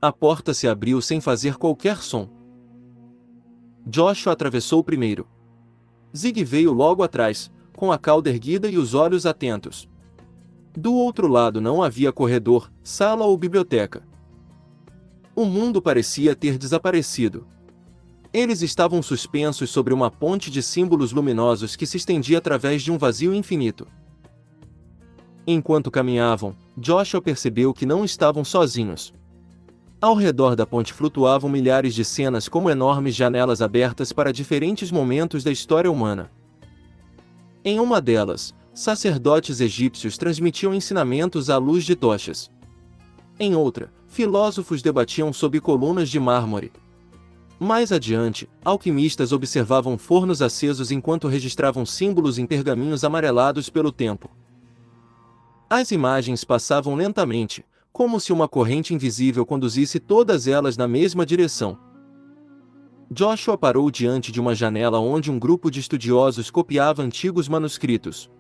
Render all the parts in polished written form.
A porta se abriu sem fazer qualquer som. Joshua atravessou primeiro. Zig veio logo atrás, com a cauda erguida e os olhos atentos. Do outro lado não havia corredor, sala ou biblioteca. O mundo parecia ter desaparecido. Eles estavam suspensos sobre uma ponte de símbolos luminosos que se estendia através de um vazio infinito. Enquanto caminhavam, Joshua percebeu que não estavam sozinhos. Ao redor da ponte flutuavam milhares de cenas como enormes janelas abertas para diferentes momentos da história humana. Em uma delas, sacerdotes egípcios transmitiam ensinamentos à luz de tochas. Em outra, filósofos debatiam sob colunas de mármore. Mais adiante, alquimistas observavam fornos acesos enquanto registravam símbolos em pergaminhos amarelados pelo tempo. As imagens passavam lentamente, como se uma corrente invisível conduzisse todas elas na mesma direção. Joshua parou diante de uma janela onde um grupo de estudiosos copiava antigos manuscritos.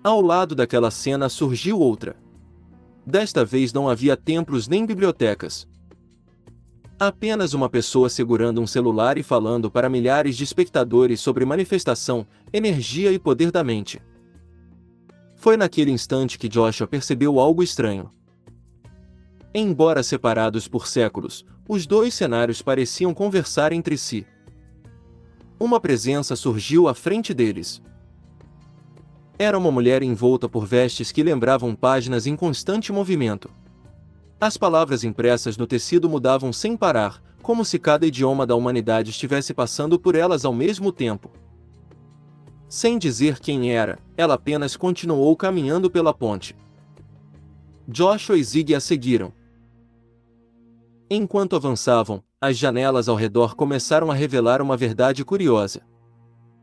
Ao lado daquela cena surgiu outra. Desta vez não havia templos nem bibliotecas. Apenas uma pessoa segurando um celular e falando para milhares de espectadores sobre manifestação, energia e poder da mente. Foi naquele instante que Joshua percebeu algo estranho. Embora separados por séculos, os dois cenários pareciam conversar entre si. Uma presença surgiu à frente deles. Era uma mulher envolta por vestes que lembravam páginas em constante movimento. As palavras impressas no tecido mudavam sem parar, como se cada idioma da humanidade estivesse passando por elas ao mesmo tempo. Sem dizer quem era, ela apenas continuou caminhando pela ponte. Joshua e Zig a seguiram. Enquanto avançavam, as janelas ao redor começaram a revelar uma verdade curiosa.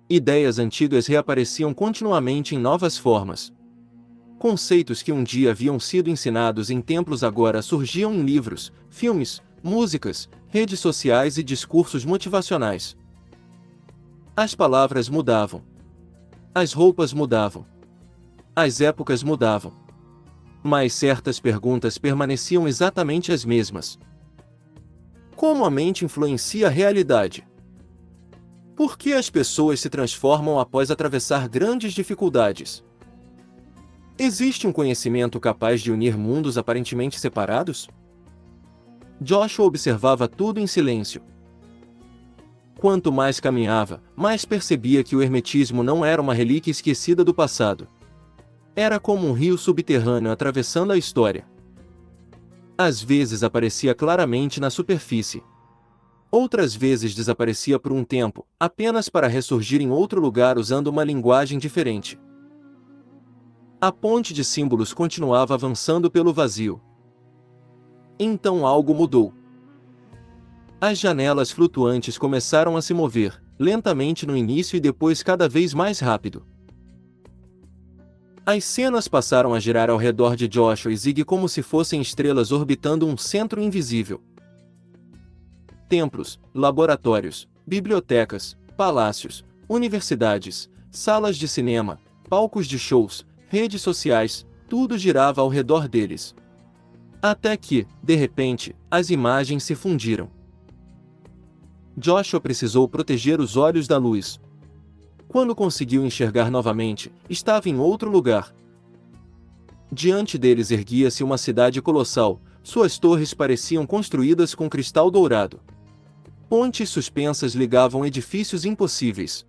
Ideias antigas reapareciam continuamente em novas formas. Conceitos que um dia haviam sido ensinados em templos agora surgiam em livros, filmes, músicas, redes sociais e discursos motivacionais. As palavras mudavam. As roupas mudavam. As épocas mudavam. Mas certas perguntas permaneciam exatamente as mesmas. Como a mente influencia a realidade? Por que as pessoas se transformam após atravessar grandes dificuldades? Existe um conhecimento capaz de unir mundos aparentemente separados? Joshua observava tudo em silêncio. Quanto mais caminhava, mais percebia que o hermetismo não era uma relíquia esquecida do passado. Era como um rio subterrâneo atravessando a história. Às vezes aparecia claramente na superfície. Outras vezes desaparecia por um tempo, apenas para ressurgir em outro lugar usando uma linguagem diferente. A ponte de símbolos continuava avançando pelo vazio. Então algo mudou. As janelas flutuantes começaram a se mover, lentamente no início e depois cada vez mais rápido. As cenas passaram a girar ao redor de Joshua e Zig como se fossem estrelas orbitando um centro invisível. Templos, laboratórios, bibliotecas, palácios, universidades, salas de cinema, palcos de shows, redes sociais, tudo girava ao redor deles. Até que, de repente, as imagens se fundiram. Joshua precisou proteger os olhos da luz. Quando conseguiu enxergar novamente, estava em outro lugar. Diante deles erguia-se uma cidade colossal, suas torres pareciam construídas com cristal dourado. Pontes suspensas ligavam edifícios impossíveis.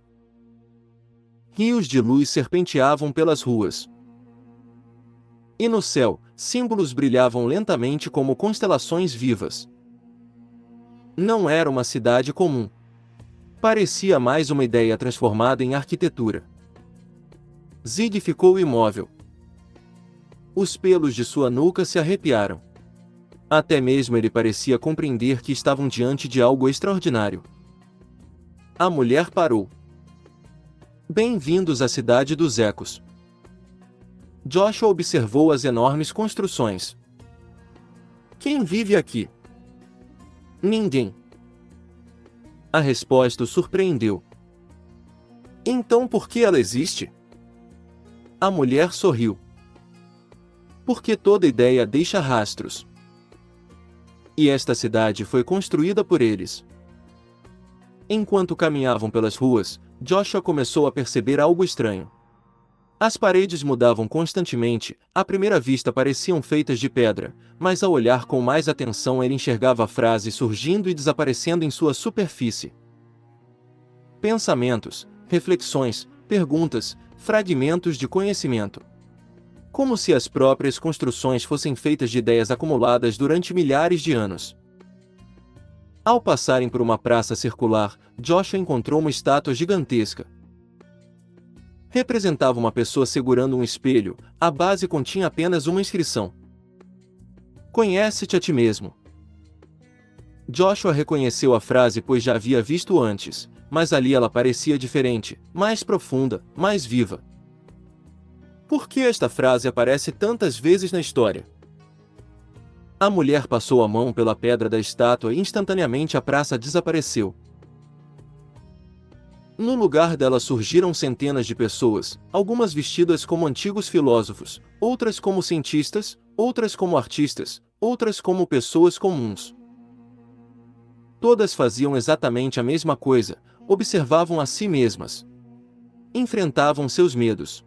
Rios de luz serpenteavam pelas ruas. E no céu, símbolos brilhavam lentamente como constelações vivas. Não era uma cidade comum. Parecia mais uma ideia transformada em arquitetura. Zig ficou imóvel. Os pelos de sua nuca se arrepiaram. Até mesmo ele parecia compreender que estavam diante de algo extraordinário. A mulher parou. Bem-vindos à cidade dos ecos. Joshua observou as enormes construções. Quem vive aqui? Ninguém. A resposta o surpreendeu. Então por que ela existe? A mulher sorriu. Porque toda ideia deixa rastros. E esta cidade foi construída por eles. Enquanto caminhavam pelas ruas, Joshua começou a perceber algo estranho. As paredes mudavam constantemente, à primeira vista pareciam feitas de pedra, mas ao olhar com mais atenção ele enxergava frases surgindo e desaparecendo em sua superfície. Pensamentos, reflexões, perguntas, fragmentos de conhecimento. Como se as próprias construções fossem feitas de ideias acumuladas durante milhares de anos. Ao passarem por uma praça circular, Joshua encontrou uma estátua gigantesca. Representava uma pessoa segurando um espelho, a base continha apenas uma inscrição: "Conhece-te a ti mesmo." Joshua reconheceu a frase pois já havia visto antes, mas ali ela parecia diferente, mais profunda, mais viva. Por que esta frase aparece tantas vezes na história? A mulher passou a mão pela pedra da estátua e instantaneamente a praça desapareceu. No lugar dela surgiram centenas de pessoas, algumas vestidas como antigos filósofos, outras como cientistas, outras como artistas, outras como pessoas comuns. Todas faziam exatamente a mesma coisa, observavam a si mesmas. Enfrentavam seus medos.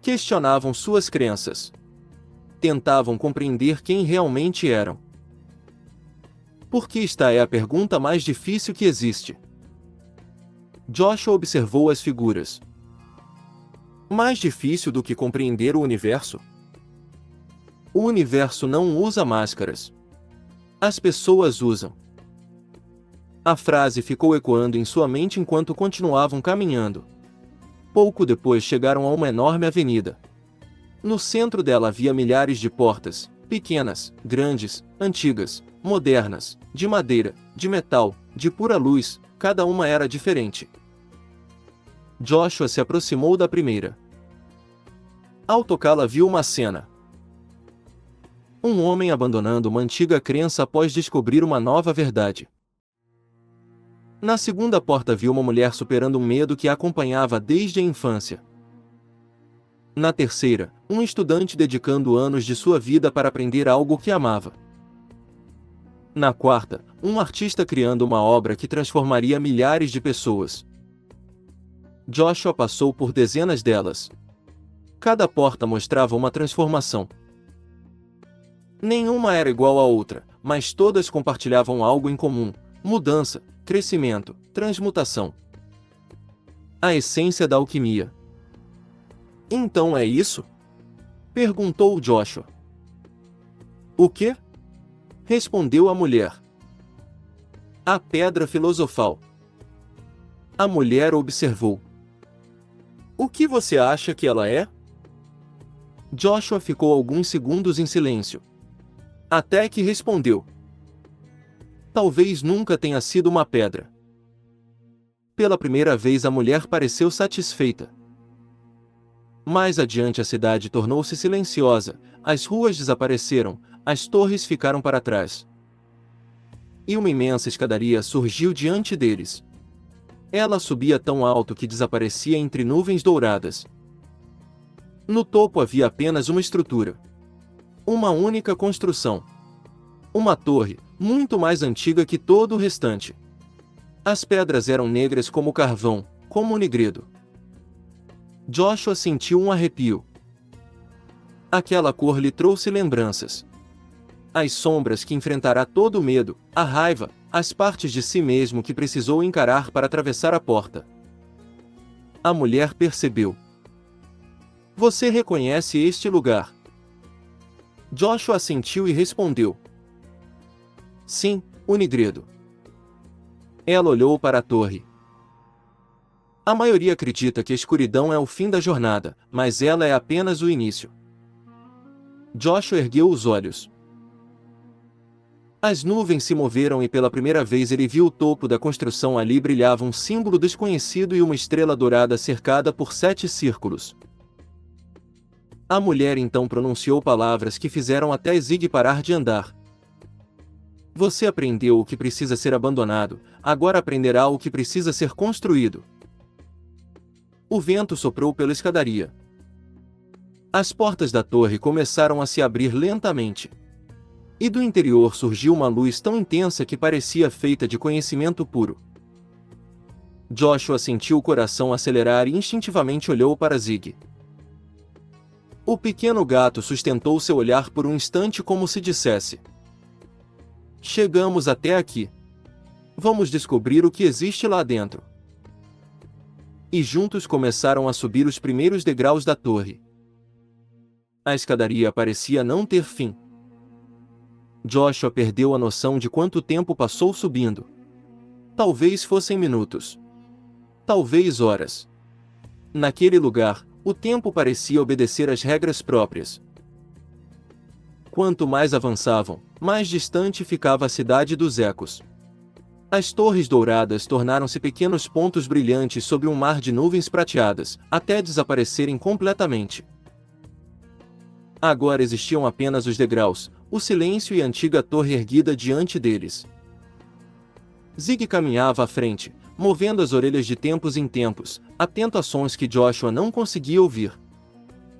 Questionavam suas crenças. Tentavam compreender quem realmente eram. Por que esta é a pergunta mais difícil que existe? Joshua observou as figuras. Mais difícil do que compreender o universo? O universo não usa máscaras. As pessoas usam. A frase ficou ecoando em sua mente enquanto continuavam caminhando. Pouco depois chegaram a uma enorme avenida. No centro dela havia milhares de portas, pequenas, grandes, antigas, modernas, de madeira, de metal, de pura luz, cada uma era diferente. Joshua se aproximou da primeira. Ao tocá-la viu uma cena. Um homem abandonando uma antiga crença após descobrir uma nova verdade. Na segunda porta viu uma mulher superando um medo que a acompanhava desde a infância. Na terceira, um estudante dedicando anos de sua vida para aprender algo que amava. Na quarta, um artista criando uma obra que transformaria milhares de pessoas. Joshua passou por dezenas delas. Cada porta mostrava uma transformação. Nenhuma era igual à outra, mas todas compartilhavam algo em comum: mudança, crescimento, transmutação. A essência da alquimia. Então é isso? Perguntou Joshua. O quê? Respondeu a mulher. A pedra filosofal. A mulher observou. O que você acha que ela é? Joshua ficou alguns segundos em silêncio. Até que respondeu. Talvez nunca tenha sido uma pedra. Pela primeira vez a mulher pareceu satisfeita. Mais adiante a cidade tornou-se silenciosa, as ruas desapareceram, as torres ficaram para trás. E uma imensa escadaria surgiu diante deles. Ela subia tão alto que desaparecia entre nuvens douradas. No topo havia apenas uma estrutura. Uma única construção. Uma torre, muito mais antiga que todo o restante. As pedras eram negras como carvão, como o nigredo. Joshua sentiu um arrepio. Aquela cor lhe trouxe lembranças. As sombras que enfrentará todo o medo, a raiva, as partes de si mesmo que precisou encarar para atravessar a porta. A mulher percebeu. Você reconhece este lugar? Joshua assentiu e respondeu. Sim, o nigredo. Ela olhou para a torre. A maioria acredita que a escuridão é o fim da jornada, mas ela é apenas o início. Joshua ergueu os olhos. As nuvens se moveram e pela primeira vez ele viu o topo da construção. Ali brilhava um símbolo desconhecido e uma estrela dourada cercada por 7 círculos. A mulher então pronunciou palavras que fizeram até Zig parar de andar. Você aprendeu o que precisa ser abandonado, agora aprenderá o que precisa ser construído. O vento soprou pela escadaria. As portas da torre começaram a se abrir lentamente. E do interior surgiu uma luz tão intensa que parecia feita de conhecimento puro. Joshua sentiu o coração acelerar e instintivamente olhou para Zig. O pequeno gato sustentou seu olhar por um instante como se dissesse: chegamos até aqui. Vamos descobrir o que existe lá dentro. E juntos começaram a subir os primeiros degraus da torre. A escadaria parecia não ter fim. Joshua perdeu a noção de quanto tempo passou subindo. Talvez fossem minutos. Talvez horas. Naquele lugar, o tempo parecia obedecer às regras próprias. Quanto mais avançavam, mais distante ficava a cidade dos ecos. As torres douradas tornaram-se pequenos pontos brilhantes sobre um mar de nuvens prateadas, até desaparecerem completamente. Agora existiam apenas os degraus, o silêncio e a antiga torre erguida diante deles. Zig caminhava à frente, movendo as orelhas de tempos em tempos, atento a sons que Joshua não conseguia ouvir.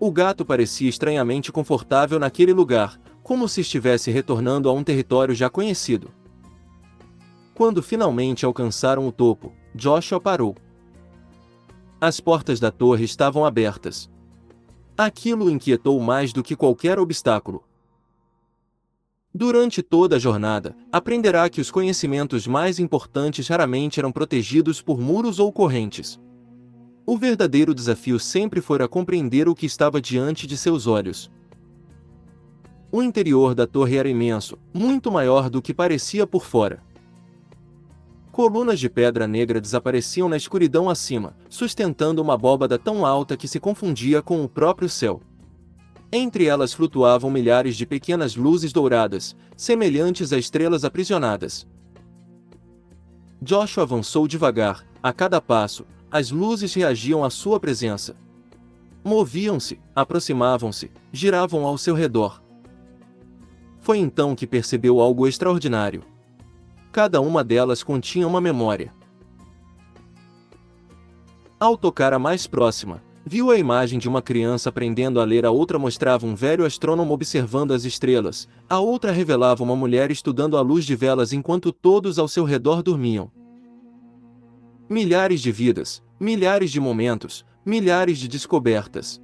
O gato parecia estranhamente confortável naquele lugar, como se estivesse retornando a um território já conhecido. Quando finalmente alcançaram o topo, Joshua parou. As portas da torre estavam abertas. Aquilo o inquietou mais do que qualquer obstáculo. Durante toda a jornada, aprenderá que os conhecimentos mais importantes raramente eram protegidos por muros ou correntes. O verdadeiro desafio sempre fora compreender o que estava diante de seus olhos. O interior da torre era imenso, muito maior do que parecia por fora. Colunas de pedra negra desapareciam na escuridão acima, sustentando uma abóbada tão alta que se confundia com o próprio céu. Entre elas flutuavam milhares de pequenas luzes douradas, semelhantes a estrelas aprisionadas. Joshua avançou devagar, a cada passo, as luzes reagiam à sua presença. Moviam-se, aproximavam-se, giravam ao seu redor. Foi então que percebeu algo extraordinário. Cada uma delas continha uma memória. Ao tocar a mais próxima, viu a imagem de uma criança aprendendo a ler, a outra mostrava um velho astrônomo observando as estrelas, a outra revelava uma mulher estudando à luz de velas enquanto todos ao seu redor dormiam. Milhares de vidas, milhares de momentos, milhares de descobertas.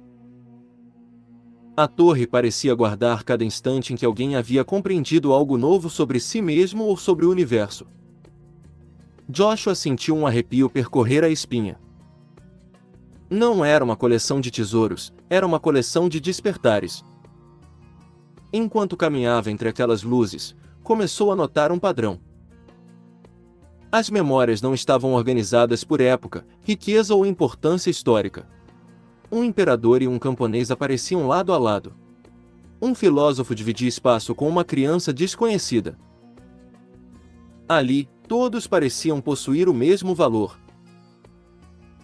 A torre parecia guardar cada instante em que alguém havia compreendido algo novo sobre si mesmo ou sobre o universo. Joshua sentiu um arrepio percorrer a espinha. Não era uma coleção de tesouros, era uma coleção de despertares. Enquanto caminhava entre aquelas luzes, começou a notar um padrão. As memórias não estavam organizadas por época, riqueza ou importância histórica. Um imperador e um camponês apareciam lado a lado. Um filósofo dividia espaço com uma criança desconhecida. Ali, todos pareciam possuir o mesmo valor.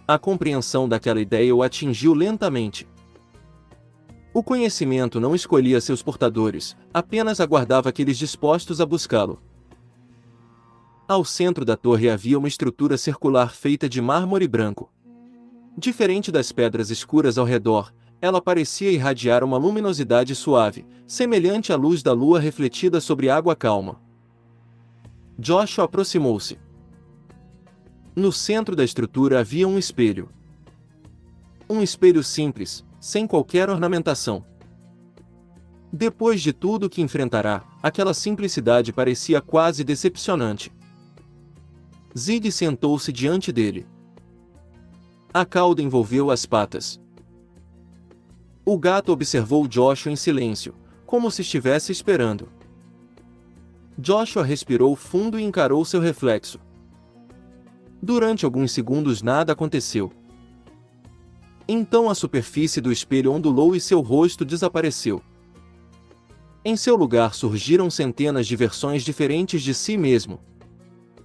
A compreensão daquela ideia o atingiu lentamente. O conhecimento não escolhia seus portadores, apenas aguardava aqueles dispostos a buscá-lo. Ao centro da torre havia uma estrutura circular feita de mármore branco. Diferente das pedras escuras ao redor, ela parecia irradiar uma luminosidade suave, semelhante à luz da lua refletida sobre água calma. Joshua aproximou-se. No centro da estrutura havia um espelho. Um espelho simples, sem qualquer ornamentação. Depois de tudo que enfrentará, aquela simplicidade parecia quase decepcionante. Zig sentou-se diante dele. A cauda envolveu as patas. O gato observou Joshua em silêncio, como se estivesse esperando. Joshua respirou fundo e encarou seu reflexo. Durante alguns segundos nada aconteceu. Então a superfície do espelho ondulou e seu rosto desapareceu. Em seu lugar surgiram centenas de versões diferentes de si mesmo.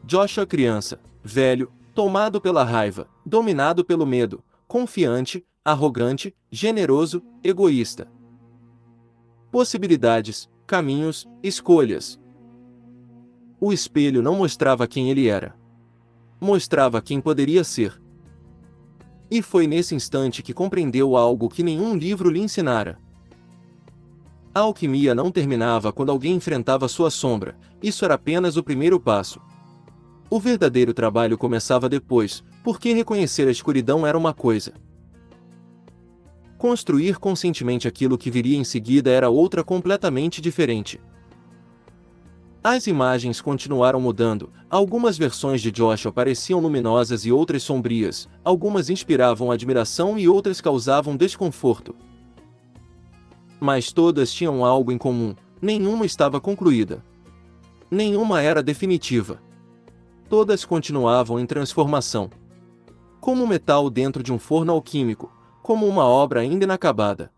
Joshua criança, velho, tomado pela raiva, dominado pelo medo, confiante, arrogante, generoso, egoísta. Possibilidades, caminhos, escolhas. O espelho não mostrava quem ele era. Mostrava quem poderia ser. E foi nesse instante que compreendeu algo que nenhum livro lhe ensinara. A alquimia não terminava quando alguém enfrentava sua sombra, isso era apenas o primeiro passo. O verdadeiro trabalho começava depois, porque reconhecer a escuridão era uma coisa. Construir conscientemente aquilo que viria em seguida era outra completamente diferente. As imagens continuaram mudando, algumas versões de Joshua pareciam luminosas e outras sombrias, algumas inspiravam admiração e outras causavam desconforto. Mas todas tinham algo em comum, nenhuma estava concluída. Nenhuma era definitiva. Todas continuavam em transformação. Como metal dentro de um forno alquímico, como uma obra ainda inacabada.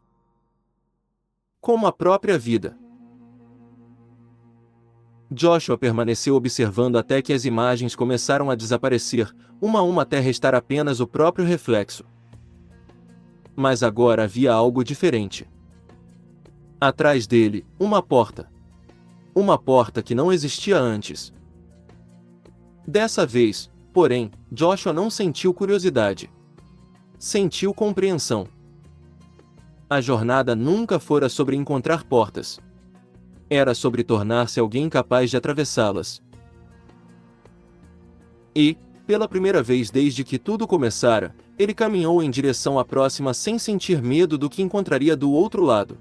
Como a própria vida. Joshua permaneceu observando até que as imagens começaram a desaparecer, uma a uma até restar apenas o próprio reflexo. Mas agora havia algo diferente. Atrás dele, uma porta. Uma porta que não existia antes. Dessa vez, porém, Joshua não sentiu curiosidade. Sentiu compreensão. A jornada nunca fora sobre encontrar portas. Era sobre tornar-se alguém capaz de atravessá-las. E, pela primeira vez desde que tudo começara, ele caminhou em direção à próxima sem sentir medo do que encontraria do outro lado.